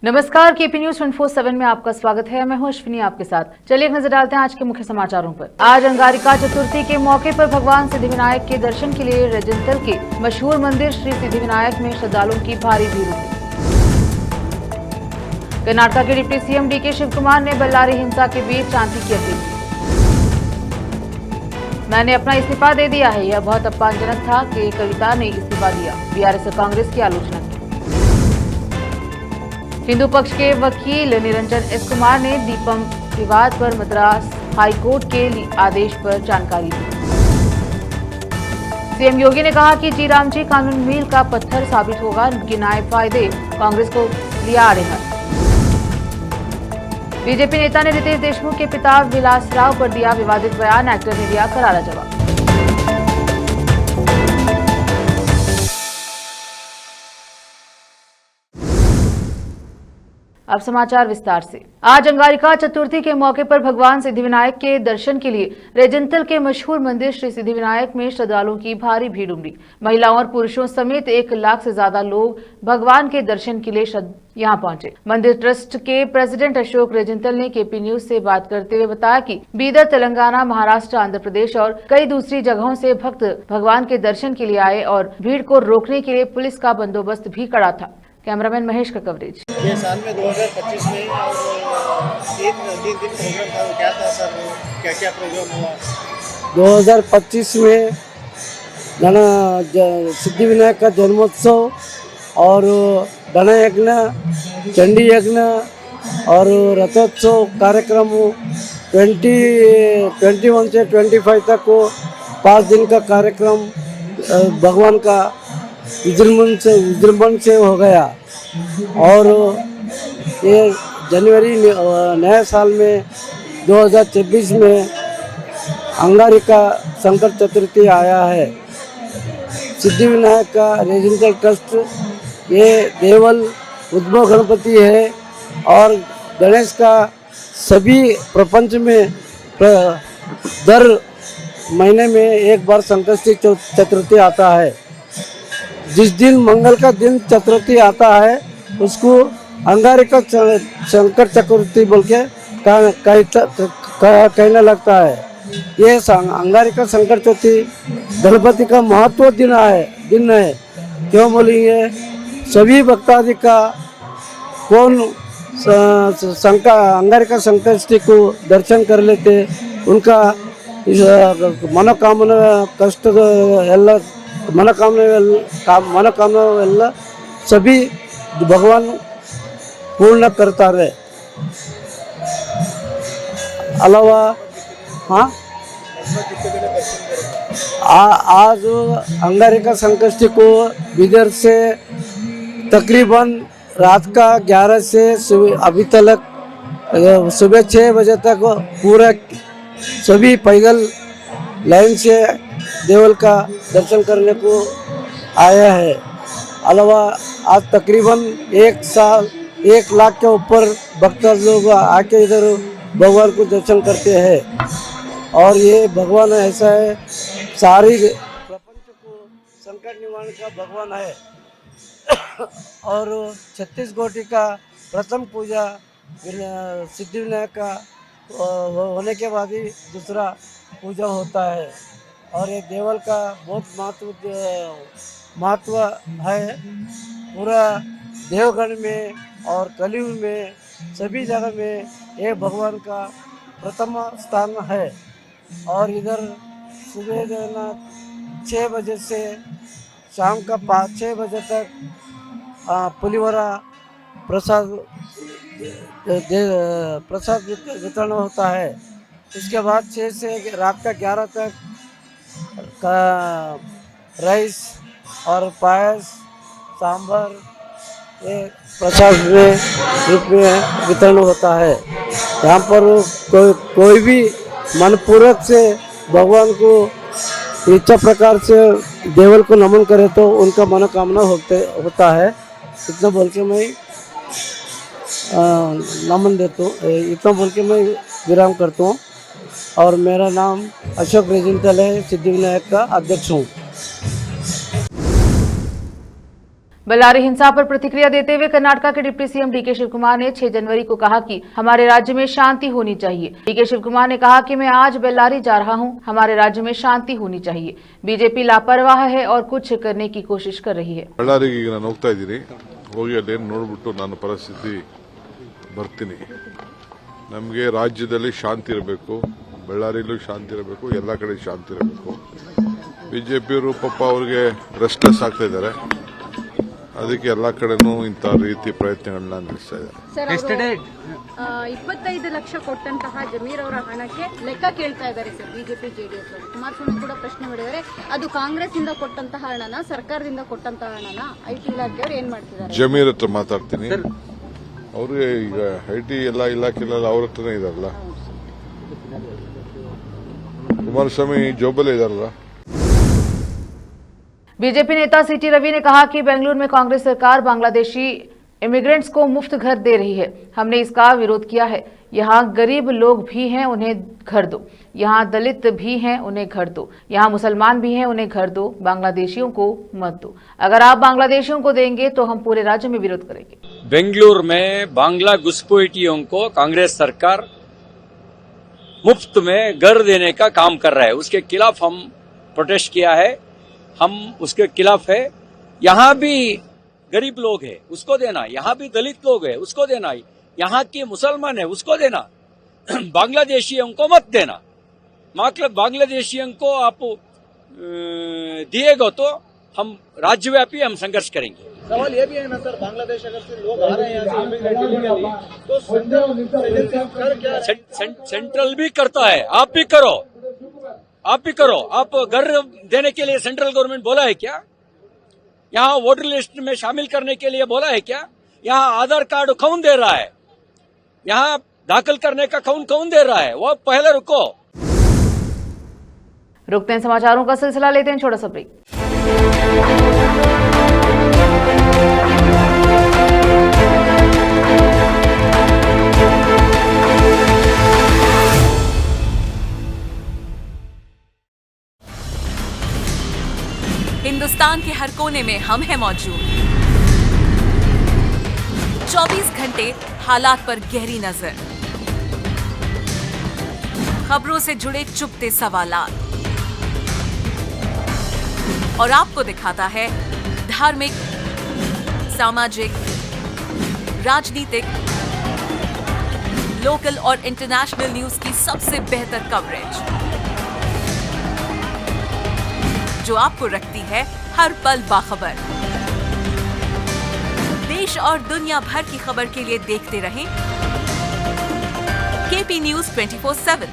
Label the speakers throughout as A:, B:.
A: नमस्कार, KP news 24/7 में आपका स्वागत है। मैं हूं अश्विनी आपके साथ। चलिए एक नजर डालते हैं आज के मुख्य समाचारों पर। आज अंगारिका चतुर्थी के मौके पर भगवान सिद्धिविनायक के दर्शन के लिए रजंतल के मशहूर मंदिर श्री सिद्धिविनायक में श्रद्धालुओं की भारी भीड़ उमड़ी। कर्नाटक के deputy CM DK Shivakumar ने बल्लारी हिंसा के बीच शांति की अपील की। मैंने अपना इस्तीफा दे दिया है, यह बहुत अपमानजनक था कि कविता ने इस्तीफा दिया, बीआरएस और कांग्रेस की आलोचना की। हिंदू पक्ष के वकील निरंजन एस कुमार ने दीपम विवाद पर मद्रास हाईकोर्ट के आदेश पर जानकारी दी। सीएम योगी ने कहा कि जी राम जी कानून मील का पत्थर साबित होगा, गिनाए फायदे, कांग्रेस को लिया आड़े हाथ। बीजेपी नेता ने रितेश देशमुख के पिता विलास राव पर दिया विवादित बयान, एक्टर ने दिया करारा जवाब। अब समाचार विस्तार से। आज अंगारिका चतुर्थी के मौके पर भगवान सिद्धिविनायक के दर्शन के लिए रजंतल के मशहूर मंदिर श्री सिद्धिविनायक में श्रद्धालुओं की भारी भीड़ उमड़ी। महिलाओं और पुरुषों समेत 1 लाख से ज्यादा लोग भगवान के दर्शन के लिए यहां पहुंचे। मंदिर ट्रस्ट के प्रेसिडेंट अशोक रजंतल ने केपी न्यूज से बात करते हुए बताया कि बीदर, तेलंगाना, महाराष्ट्र, आंध्र प्रदेश और कई दूसरी जगहों से भक्त भगवान के दर्शन के लिए आए और भीड़ को रोकने के लिए पुलिस का बंदोबस्त भी कड़ा था। कैमरामैन महेश का कवरेज।
B: ये साल में 2025 में और तीन दिन प्रोग्राम था, क्या था सर, क्या क्या प्रोग्राम हुआ?
C: 2025 में सिद्धिविनायक का जन्मोत्सव और गण यज्ञ, चंडी यज्ञ और रथोत्सव कार्यक्रम 21 से 25 तक को 5 दिन का कार्यक्रम भगवान का विजृंभण से हो गया। और ये जनवरी नए साल में 2026 में अंगारिका संकट चतुर्थी आया है। सिद्धिविनायक का रेजिडेंटल ट्रस्ट ये देवल उद्भव गणपति है और गणेश का सभी प्रपंच में दर महीने में एक बार संकष्टी चतुर्थी आता है। जिस दिन मंगल का दिन चतुर्थी आता है उसको अंगारिका संकट चतुर्थी बोल के कहने लगता है। ये अंगारिका संकट चतुर्थी गणपति का महत्व दिन है। क्यों बोलेंगे, सभी भक्तादि का कौन अंगारिका संकष्टी को दर्शन कर लेते, उनका मनोकामना कष्ट ಎಲ್ಲ मनोकामना सभी भगवान पूर्ण करता रहे। अलावा हाँ, आज अंगारिका संकष्टी को बिदर से तकरीबन रात का 11 से अभी तक सुबह 6 बजे तक पूरा सभी पैदल लाइन से देवल का दर्शन करने को आया है। अलावा आज तकरीबन 1 लाख के ऊपर भक्त लोग आके इधर भगवान को दर्शन करते हैं। और ये भगवान ऐसा है, सारी प्रपंच को संकट निवारण का भगवान है। और 36 कोटि का प्रथम पूजा सिद्धिविनायक का होने के बाद ही दूसरा पूजा होता है। और ये देवल का बहुत महत्व है। पूरा देवगण में और कलयुग में सभी जगह में ये भगवान का प्रथम स्थान है। और इधर सुबह 6 बजे से शाम का 5-6 बजे तक पुलिवरा प्रसाद वितरण होता है। उसके बाद 6 से रात का 11 तक का राइस और पायस, सांभर ये प्रसाद रूप में वितरण होता है। यहाँ पर कोई भी मनपूर्वक से भगवान को इच्छा प्रकार से देवल को नमन करे तो उनका मनोकामना होता है। इतना बोल के मैं नमन देता हूँ, इतना बोल के मैं विराम करता हूँ। और मेरा नाम अशोक रजंतल है, सिद्धिविनायक का अध्यक्ष हूँ।
A: बल्लारी हिंसा पर प्रतिक्रिया देते हुए कर्नाटक के डिप्टी सीएम डीके शिवकुमार ने 6 जनवरी को कहा कि हमारे राज्य में शांति होनी चाहिए। डीके शिवकुमार ने कहा कि मैं आज बेल्लारी जा रहा हूं, हमारे राज्य में शांति होनी चाहिए। बीजेपी लापरवाह है और कुछ करने की कोशिश कर रही है।
D: बल्लारिगे ಈಗ ನಾನು ಹೋಗ್ತಾ ಇದ್ದೀನಿ, ಹೋಗಿ ಅಲ್ಲೇನು ನೋಡ್ಬಿಟ್ಟು ನಾನು ಪರಿಸ್ಥಿತಿ ಬರ್ತೀನಿ। ನಮಗೆ ರಾಜ್ಯದಲ್ಲಿ ಶಾಂತಿ ಇರಬೇಕು, ಬಳ್ಳಾರಿಯಲ್ಲೂ ಶಾಂತಿ ಇರಬೇಕು, ಎಲ್ಲ ಕಡೆ ಶಾಂತಿ ಇರಬೇಕು। ಬಿಜೆಪಿಯವರು ಪಾಪ ಅವರಿಗೆ ರೆಸ್ಟ್ಲೆಸ್ ಆಗ್ತಾ ಇದ್ದಾರೆ, ಅದಕ್ಕೆ ಎಲ್ಲ ಕಡೆನೂ ಇಂಥ ರೀತಿ ಪ್ರಯತ್ನಗಳನ್ನ ನಡೆಸ್ತಾ ಇದ್ದಾರೆ।
E: 25 ಲಕ್ಷ ಕೊಟ್ಟಂತಹ ಜಮೀರ್ ಅವರ ಹಣಕ್ಕೆ ಲೆಕ್ಕ ಕೇಳ್ತಾ ಇದ್ದಾರೆ ಸರ್ ಬಿಜೆಪಿ ಜೆಡಿಎಸ್ ಅವರು। ಕುಮಾರಸ್ವಾಮಿ ಕೂಡ ಪ್ರಶ್ನೆ ಮಾಡಿದ್ದಾರೆ, ಅದು ಕಾಂಗ್ರೆಸ್ ಇಂದ ಕೊಟ್ಟಂತಹ ಹಣನ, ಸರ್ಕಾರದಿಂದ ಕೊಟ್ಟಂತಹ ಹಣನ ಐಟಿ ಇಲಾಖೆಯವರು ಏನ್ ಮಾಡ್ತಿದ್ದಾರೆ?
D: ಜಮೀರ್ ಹತ್ರ ಮಾತಾಡ್ತೀನಿ, ಅವ್ರಿಗೆ ಈಗ ಐಟಿ ಎಲ್ಲ ಇಲಾಖೆಲ್ಲ ಅವ್ರ ಹತ್ರನೇ ಇದಾರಲ್ಲ, ಕುಮಾರಸ್ವಾಮಿ ಜೋಬಲ್ಲೇ ಇದಾರಲ್ಲ।
A: बीजेपी नेता सीटी रवि ने कहा कि बेंगलुरु में कांग्रेस सरकार बांग्लादेशी इमिग्रेंट्स को मुफ्त घर दे रही है। हमने इसका विरोध किया है। यहाँ गरीब लोग भी हैं, उन्हें घर दो। यहाँ दलित भी हैं, उन्हें घर दो। यहाँ मुसलमान भी हैं, उन्हें घर दो। बांग्लादेशियों को मत दो। अगर आप बांग्लादेशियों को देंगे तो हम पूरे राज्य में विरोध करेंगे।
F: बेंगलुरु में बांग्ला घुसपैठियों को कांग्रेस सरकार मुफ्त में घर देने का काम कर रहा है, उसके खिलाफ हम प्रोटेस्ट किया है, हम उसके खिलाफ है। यहाँ भी गरीब लोग है, उसको देना। यहाँ भी दलित लोग है, उसको देना। यहाँ के मुसलमान है, उसको देना। बांग्लादेशियों को मत देना। मतलब बांग्लादेशियों को आप दिएगा तो हम राज्यव्यापी हम संघर्ष करेंगे।
B: सवाल ये भी है ना सर, बांग्लादेश अगर से लोग आ रहे हैं यहाँ से इमिग्रेंट के लिए, तो
F: सेंट्रल भी करता है, आप भी करो, आप भी करो। आप घर देने के लिए सेंट्रल गवर्नमेंट बोला है क्या? यहाँ वोटर लिस्ट में शामिल करने के लिए बोला है क्या? यहाँ आधार कार्ड कौन दे रहा है? यहाँ दाखिल करने का कौन दे रहा है? वो पहले रुको।
A: रुकते हैं, समाचारों का सिलसिला लेते हैं छोटा सा ब्रेक।
G: हिंदुस्तान के हर कोने में हम हैं मौजूद। 24 घंटे हालात पर गहरी नजर, खबरों से जुड़े चुपते सवालात, और आपको दिखाता है धार्मिक, सामाजिक, राजनीतिक, लोकल और इंटरनेशनल न्यूज की सबसे बेहतर कवरेज, जो आपको रखती है हर पल बाखबर। देश और दुनिया भर की खबर के लिए देखते रहें KP news 24/7।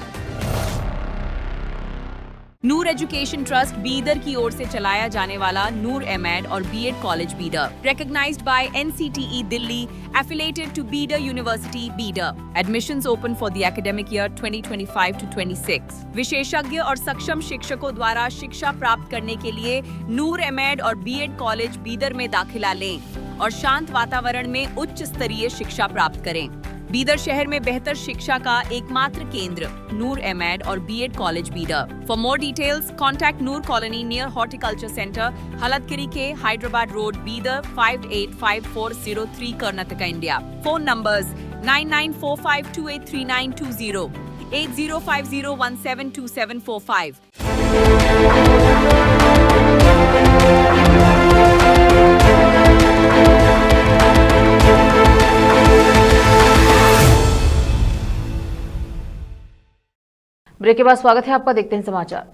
H: Noor education trust Bidar की ओर से चलाया जाने वाला नूर एमएड और BEd college Bidar, recognized by NCTE Delhi, affiliated to Bidar University, Bidar. Admissions open for the academic year 2025 to 26. विशेषज्ञ और सक्षम शिक्षकों द्वारा शिक्षा प्राप्त करने के लिए नूर एमएड और बीएड कॉलेज बीदर में दाखिला लें और शांत वातावरण में उच्च स्तरीय शिक्षा प्राप्त करें। बीदर शहर में बेहतर शिक्षा का एकमात्र केंद्र नूर एमएड और BEd college Bidar. For more details contact Noor colony near horticulture centre, Haladgiri के Hyderabad road, Bidar 585403 Karnataka, India. Phone numbers 9945283920, 8050172745।
A: Break के बाद स्वागत है आपका। देखते हैं समाचार।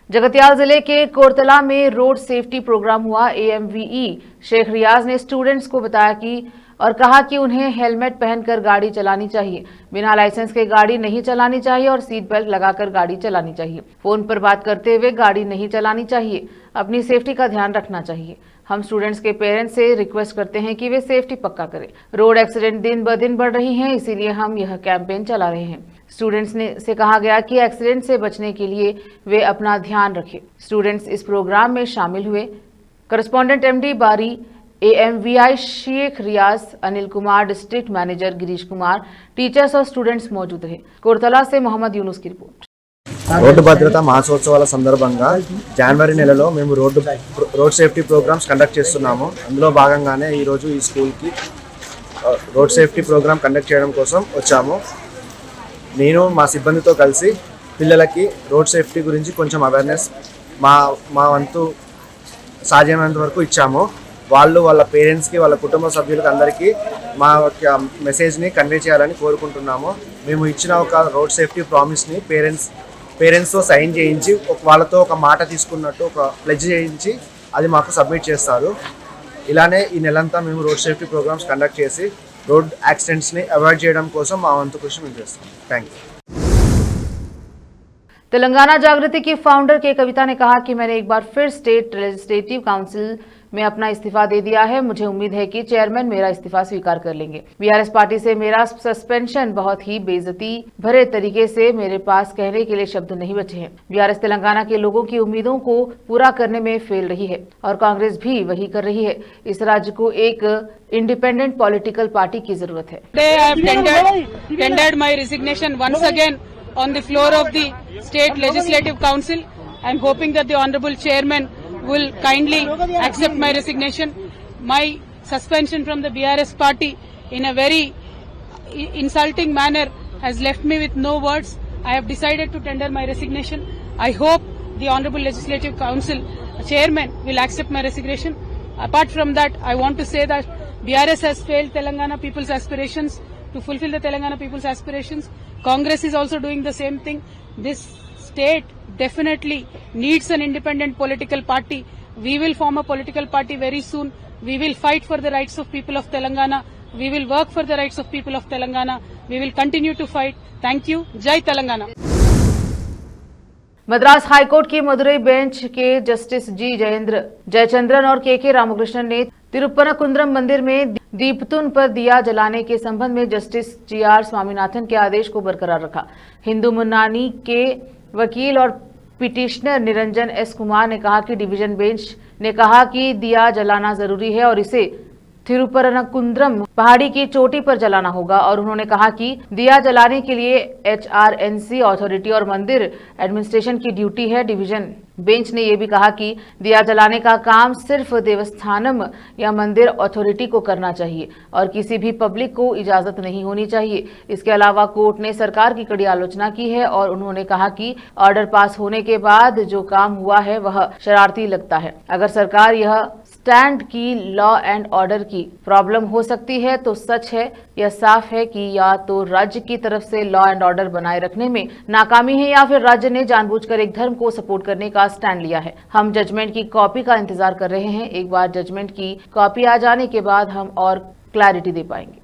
A: जगतियाल जिले के कोरतला में रोड सेफ्टी प्रोग्राम हुआ। एएमवीई शेख रियाज ने स्टूडेंट्स को बताया कि और कहा कि उन्हें हेलमेट पहनकर गाड़ी चलानी चाहिए, बिना लाइसेंस के गाड़ी नहीं चलानी चाहिए और सीट बेल्ट लगाकर गाड़ी चलानी चाहिए। फोन पर बात करते हुए गाड़ी नहीं चलानी चाहिए, अपनी सेफ्टी का ध्यान रखना चाहिए। हम स्टूडेंट्स के पेरेंट्स से रिक्वेस्ट करते हैं कि वे सेफ्टी पक्का करें। रोड एक्सीडेंट दिन ब दिन बढ़ रही हैं, इसीलिए हम यह कैंपेन चला रहे हैं। स्टूडेंट्स से कहा गया कि एक्सीडेंट से बचने के लिए वे अपना ध्यान रखें। स्टूडेंट्स इस प्रोग्राम में शामिल हुए। Correspondent MD Bari, AMVI Sheikh Riyaz, Anil Kumar, district manager Girish Kumar, teachers और स्टूडेंट्स मौजूद रहे। कोरतला से मोहम्मद यूनुस की रिपोर्ट।
B: రోడ్డు భద్రతా మహోత్సవాల సందర్భంగా జనవరి నెలలో మేము రోడ్ సేఫ్టీ ప్రోగ్రామ్స్ కండక్ట్ చేస్తున్నాము. అందులో భాగంగానే ఈరోజు ఈ స్కూల్కి రోడ్ సేఫ్టీ ప్రోగ్రామ్ కండక్ట్ చేయడం కోసం వచ్చాము. నేను మా సిబ్బందితో కలిసి పిల్లలకి రోడ్ సేఫ్టీ గురించి కొంచెం అవేర్నెస్ మా వంతు సాధ్యమైనంత వరకు ఇచ్చాము. వాళ్ళు వాళ్ళ పేరెంట్స్కి, వాళ్ళ కుటుంబ సభ్యులకి అందరికీ మా మెసేజ్ని కన్వే చేయాలని కోరుకుంటున్నాము. మేము ఇచ్చిన ఒక రోడ్ సేఫ్టీ ప్రామిస్ని పేరెంట్స్తో సైన్ చేయించి వాళ్ళతో ఒక మాట తీసుకున్నట్టు ఒక ప్లెడ్జ్ చేయించి అది మాకు సబ్మిట్ చేస్తారు. ఇలానే ఈ నెలంతా మేము రోడ్ సేఫ్టీ ప్రోగ్రామ్స్ కండక్ట్ చేసి రోడ్ యాక్సిడెంట్స్ని అవాయిడ్ చేయడం కోసం మా వంతు కృషి మేము చేస్తాం. Thank you.
A: तेलंगाना जागृति की फाउंडर के कविता ने कहा कि मैंने एक बार फिर स्टेट लेजिस्लेटिव काउंसिल में अपना इस्तीफा दे दिया है। मुझे उम्मीद है कि चेयरमैन मेरा इस्तीफा स्वीकार कर लेंगे। बीआरएस पार्टी से मेरा सस्पेंशन बहुत ही बेइज्जती भरे तरीके से मेरे पास कहने के लिए शब्द नहीं बचे हैं। बीआरएस तेलंगाना के लोगों की उम्मीदों को पूरा करने में फेल रही है और कांग्रेस भी वही कर रही है। इस राज्य को एक इंडिपेंडेंट पॉलिटिकल पार्टी की जरूरत है।
I: I have tendered my resignation once again on the floor of the State Legislative Council. I am hoping that the Honourable Chairman will kindly accept my resignation. My suspension from the BRS party in a very insulting manner has left me with no words. I have decided to tender my resignation. I hope the Honourable Legislative Council Chairman will accept my resignation. Apart from that, I want to say that BRS has failed Telangana people's aspirations to fulfill the Telangana people's aspirations. Congress is also doing the same thing. This state definitely needs an independent political party. We will form a political party very soon. We will fight for the rights of people of Telangana. We will work for the rights of people of Telangana. We will continue to fight. Thank you. Jai Telangana.
A: Madras high court की Madurai bench के justice G Jayachandran और के रामकृष्णन ने तिरुपनकुंद्रम मंदिर में दीपतुन पर दिया जलाने के संबंध में जस्टिस GR स्वामीनाथन के आदेश को बरकरार रखा। हिंदू मुन्नानी के वकील और पिटिशनर निरंजन S कुमार ने कहा कि डिवीजन बेंच ने कहा कि दिया जलाना जरूरी है और इसे तिरुपरनकुंद्रम पहाड़ी की चोटी पर जलाना होगा और उन्होंने कहा कि दिया जलाने के लिए HRNC अथॉरिटी और मंदिर एडमिनिस्ट्रेशन की ड्यूटी है। डिवीजन बेंच ने यह भी कहा कि दिया जलाने का काम सिर्फ देवस्थानम या मंदिर अथॉरिटी को करना चाहिए और किसी भी पब्लिक को इजाजत नहीं होनी चाहिए। इसके अलावा कोर्ट ने सरकार की कड़ी आलोचना की है और उन्होंने कहा कि ऑर्डर पास होने के बाद जो काम हुआ है वह शरारती लगता है। अगर सरकार यह स्टैंड की लॉ एंड ऑर्डर की प्रॉब्लम हो सकती है तो सच है, यह साफ है कि या तो राज्य की तरफ से लॉ एंड ऑर्डर बनाए रखने में नाकामी है या फिर राज्य ने जानबूझकर एक धर्म को सपोर्ट करने का स्टैंड लिया है। हम जजमेंट की कॉपी का इंतजार कर रहे हैं। एक बार जजमेंट की कॉपी आ जाने के बाद हम और क्लैरिटी दे पाएंगे।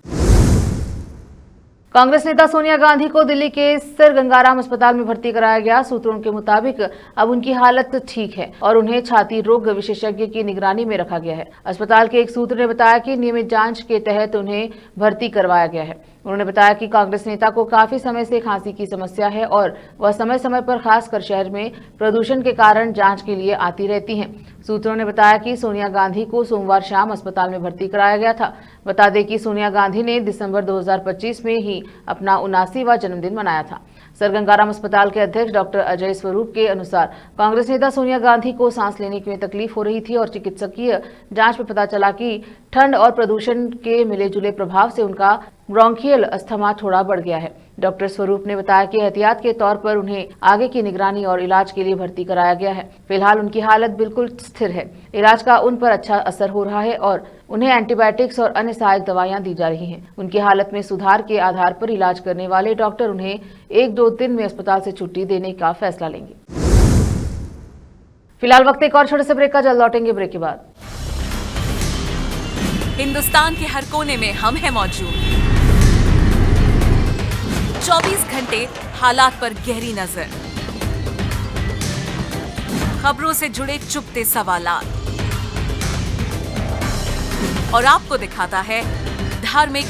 A: कांग्रेस नेता सोनिया गांधी को दिल्ली के सर गंगाराम अस्पताल में भर्ती कराया गया। सूत्रों के मुताबिक अब उनकी हालत ठीक है और उन्हें छाती रोग विशेषज्ञ की निगरानी में रखा गया है। अस्पताल के एक सूत्र ने बताया कि नियमित जांच के तहत उन्हें भर्ती करवाया गया है। उन्होंने बताया कि कांग्रेस नेता को काफी समय से खांसी की समस्या है और वह समय समय पर खासकर शहर में प्रदूषण के कारण जांच के लिए आती रहती हैं। सूत्रों ने बताया कि सोनिया गांधी को सोमवार शाम अस्पताल में भर्ती कराया गया था। बता दें कि सोनिया गांधी ने दिसंबर 2025 में ही अपना 79वां जन्मदिन मनाया था। सर गंगाराम अस्पताल के अध्यक्ष डॉक्टर अजय स्वरूप के अनुसार कांग्रेस नेता सोनिया गांधी को सांस लेने में तकलीफ हो रही थी और चिकित्सकीय जांच में पता चला कि ठंड और प्रदूषण के मिले जुले प्रभाव से उनका ब्रोंकियल अस्थमा थोड़ा बढ़ गया है। डॉक्टर स्वरूप ने बताया कि एहतियात के तौर पर उन्हें आगे की निगरानी और इलाज के लिए भर्ती कराया गया है। फिलहाल उनकी हालत बिल्कुल स्थिर है। इलाज का उन पर अच्छा असर हो रहा है और उन्हें एंटीबायोटिक्स और अन्य सहायक दवाइयां दी जा रही हैं। उनकी हालत में सुधार के आधार पर इलाज करने वाले डॉक्टर उन्हें 1-2 दिन में अस्पताल से छुट्टी देने का फैसला लेंगे। फिलहाल वक्त एक और छोटे से ब्रेक का, जल्द लौटेंगे ब्रेक के बाद।
G: हिंदुस्तान के हर कोने में हम हैं मौजूद। 24 घंटे हालात पर गहरी नजर, खबरों से जुड़े चुपते सवालात और आपको दिखाता है धार्मिक,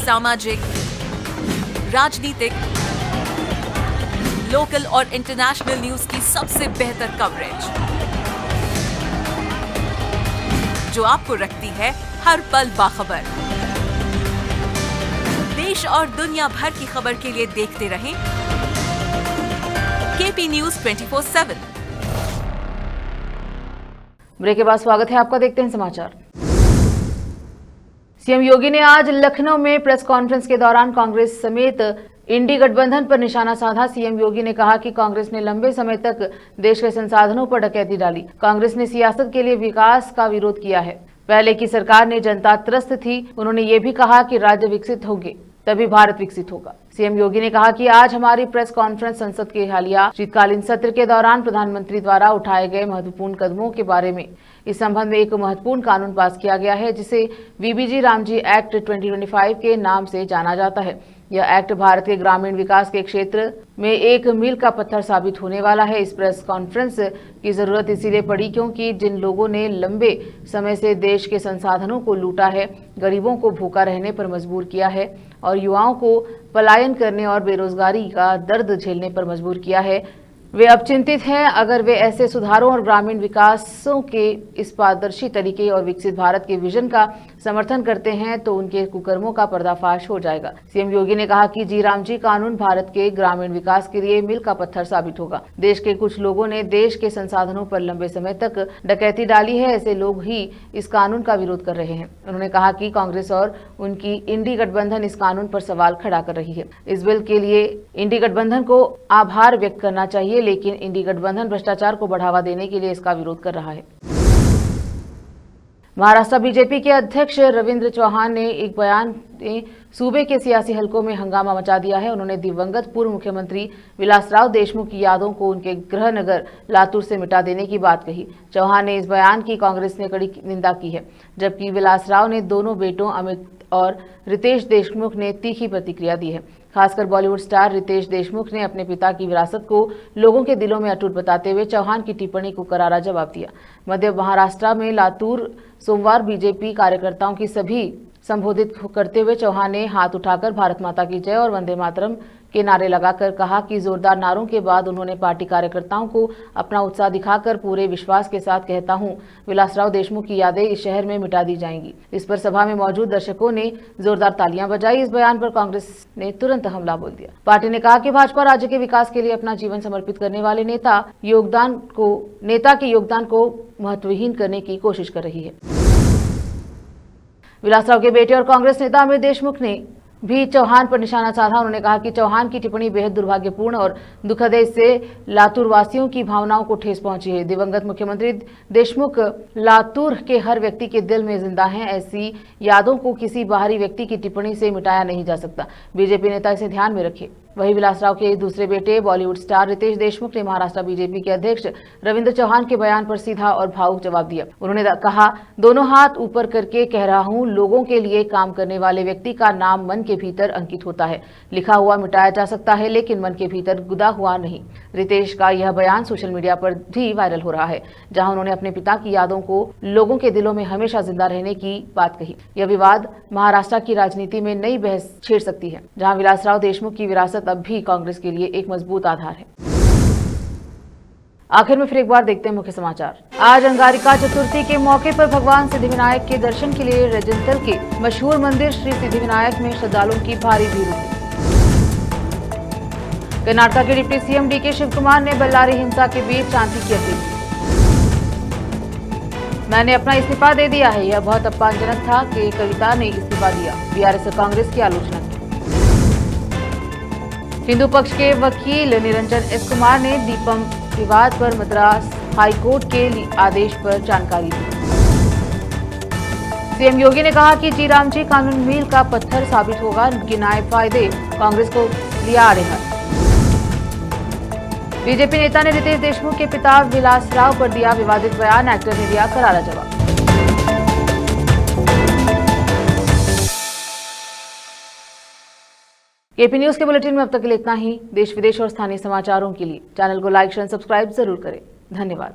G: सामाजिक, राजनीतिक, लोकल और इंटरनेशनल न्यूज की सबसे बेहतर कवरेज जो आपको रखती है हर पल बाखबर। देश और दुनिया भर की खबर के लिए देखते रहें AP News 24/7।
A: ब्रेक के बाद स्वागत है आपका, देखते हैं समाचार। सीएम योगी ने आज लखनऊ में प्रेस कॉन्फ्रेंस के दौरान कांग्रेस समेत इंडी गठबंधन पर निशाना साधा। सीएम योगी ने कहा कि कांग्रेस ने लंबे समय तक देश के संसाधनों पर डकैती डाली। कांग्रेस ने सियासत के लिए विकास का विरोध किया है। पहले की सरकार ने जनता त्रस्त थी। उन्होंने ये भी कहा कि राज्य विकसित होंगे तभी भारत विकसित होगा। सीएम योगी ने कहा कि आज हमारी प्रेस कॉन्फ्रेंस संसद के हालिया शीतकालीन सत्र के दौरान प्रधानमंत्री द्वारा उठाए गए महत्वपूर्ण कदमों के बारे में। इस संबंध में एक महत्वपूर्ण कानून पास किया गया है जिसे वीबीजी रामजी एक्ट 2025 के नाम से जाना जाता है। यह एक्ट भारत के ग्रामीण विकास के क्षेत्र में एक मील का पत्थर साबित होने वाला है। इस प्रेस कॉन्फ्रेंस की जरूरत इसीलिए पड़ी क्योंकि जिन लोगों ने लंबे समय से देश के संसाधनों को लूटा है, गरीबों को भूखा रहने पर मजबूर किया है और युवाओं को पलायन करने और बेरोजगारी का दर्द झेलने पर मजबूर किया है, वे अब चिंतित हैं। अगर वे ऐसे सुधारों और ग्रामीण विकासों के इस पारदर्शी तरीके और विकसित भारत के विजन का समर्थन करते हैं तो उनके कुकर्मों का पर्दाफाश हो जाएगा। सीएम योगी ने कहा कि जी राम जी कानून भारत के ग्रामीण विकास के लिए मील का पत्थर साबित होगा। देश के कुछ लोगों ने देश के संसाधनों पर लंबे समय तक डकैती डाली है। ऐसे लोग ही इस कानून का विरोध कर रहे हैं। उन्होंने कहा कि कांग्रेस और उनकी इंडी गठबंधन इस कानून पर सवाल खड़ा कर रही है। इस बिल के लिए इंडी गठबंधन को आभार व्यक्त करना चाहिए, लेकिन इंडी गठबंधन भ्रष्टाचार को बढ़ावा देने के लिए इसका विरोध कर रहा है। महाराष्ट्र बीजेपी के अध्यक्ष रविंद्र चौहान ने एक बयान में सूबे के सियासी हलकों में हंगामा मचा दिया है। उन्होंने दिवंगत पूर्व मुख्यमंत्री विलासराव देशमुख की यादों को उनके गृह नगर लातूर से मिटा देने की बात कही। चौहान ने इस बयान की कांग्रेस ने कड़ी निंदा की है, जबकि विलासराव ने दोनों बेटों अमित और रितेश देशमुख ने तीखी प्रतिक्रिया दी है। खासकर बॉलीवुड स्टार रितेश देशमुख ने अपने पिता की विरासत को लोगों के दिलों में अटूट बताते हुए चौहान की टिप्पणी को करारा जवाब दिया। मध्य महाराष्ट्र में लातूर सोमवार बीजेपी कार्यकर्ताओं की सभी संबोधित करते हुए चौहान ने हाथ उठाकर भारत माता की जय और वंदे मातरम के नारे लगाकर कहा कि जोरदार नारों के बाद उन्होंने पार्टी कार्यकर्ताओं को अपना उत्साह दिखाकर पूरे विश्वास के साथ कहता हूं, विलासराव देशमुख की यादें इस शहर में मिटा दी जाएंगी। इस पर सभा में मौजूद दर्शकों ने जोरदार तालियां बजाई। इस बयान पर कांग्रेस ने तुरंत हमला बोल दिया। पार्टी ने कहा कि भाजपा राज्य के विकास के लिए अपना जीवन समर्पित करने वाले नेता के योगदान को महत्वहीन करने की कोशिश कर रही है। विलासराव के बेटे और कांग्रेस नेता अमित देशमुख ने भी चौहान पर निशाना साधा। उन्होंने कहा कि चौहान की टिप्पणी बेहद दुर्भाग्यपूर्ण और दुखद है। इससे लातूर वासियों की भावनाओं को ठेस पहुंची है। दिवंगत मुख्यमंत्री देशमुख लातूर के हर व्यक्ति के दिल में जिंदा हैं। ऐसी यादों को किसी बाहरी व्यक्ति की टिप्पणी से मिटाया नहीं जा सकता। बीजेपी नेता इसे ध्यान में रखे। वहीं विलासराव के दूसरे बेटे बॉलीवुड स्टार रितेश देशमुख ने महाराष्ट्र बीजेपी के अध्यक्ष रविंद्र चौहान के बयान पर सीधा और भावुक जवाब दिया। उन्होंने कहा, दोनों हाथ ऊपर करके कह रहा हूं, लोगों के लिए काम करने वाले व्यक्ति का नाम मन के भीतर अंकित होता है। लिखा हुआ मिटाया जा सकता है, लेकिन मन के भीतर गुदा हुआ नहीं। रितेश का यह बयान सोशल मीडिया पर भी वायरल हो रहा है, जहां उन्होंने अपने पिता की यादों को लोगों के दिलों में हमेशा जिंदा रहने की बात कही। यह विवाद महाराष्ट्र की राजनीति में नई बहस छेड़ सकती है, जहां विलासराव देशमुख की विरासत अब भी कांग्रेस के लिए एक मजबूत आधार है। आखिर में फिर एक बार देखते हैं मुख्य समाचार। आज अंगारिका चतुर्थी के मौके पर भगवान सिद्धिविनायक के दर्शन के लिए रेजिडेंटल के मशहूर मंदिर श्री सिद्धिविनायक में श्रद्धालुओं की भारी भीड़ उमड़ी। कर्नाटक के deputy CM DK Shivakumar ने बल्लारी हिंसा के बीच शांति की अपील की। मैंने अपना इस्तीफा दे दिया है, यह बहुत अपमानजनक था कि कविता ने इस्तीफा दिया, बीआरएस और कांग्रेस की आलोचना की। हिंदू पक्ष के वकील निरंजन एस कुमार ने दीपम विवाद पर मद्रास हाईकोर्ट के आदेश पर जानकारी दी। सीएम योगी ने कहा कि जी राम जी कानून मील का पत्थर साबित होगा, गिनाए फायदे, कांग्रेस को लिया आड़े हाथ। बीजेपी नेता ने रितेश देशमुख के पिता विलासराव पर दिया विवादित बयान, एक्टर ने दिया करारा जवाब। एपी न्यूज के बुलेटिन में अब तक के लिए इतना ही। देश विदेश और स्थानीय समाचारों के लिए चैनल को लाइक, शेयर, सब्सक्राइब जरूर करें। धन्यवाद।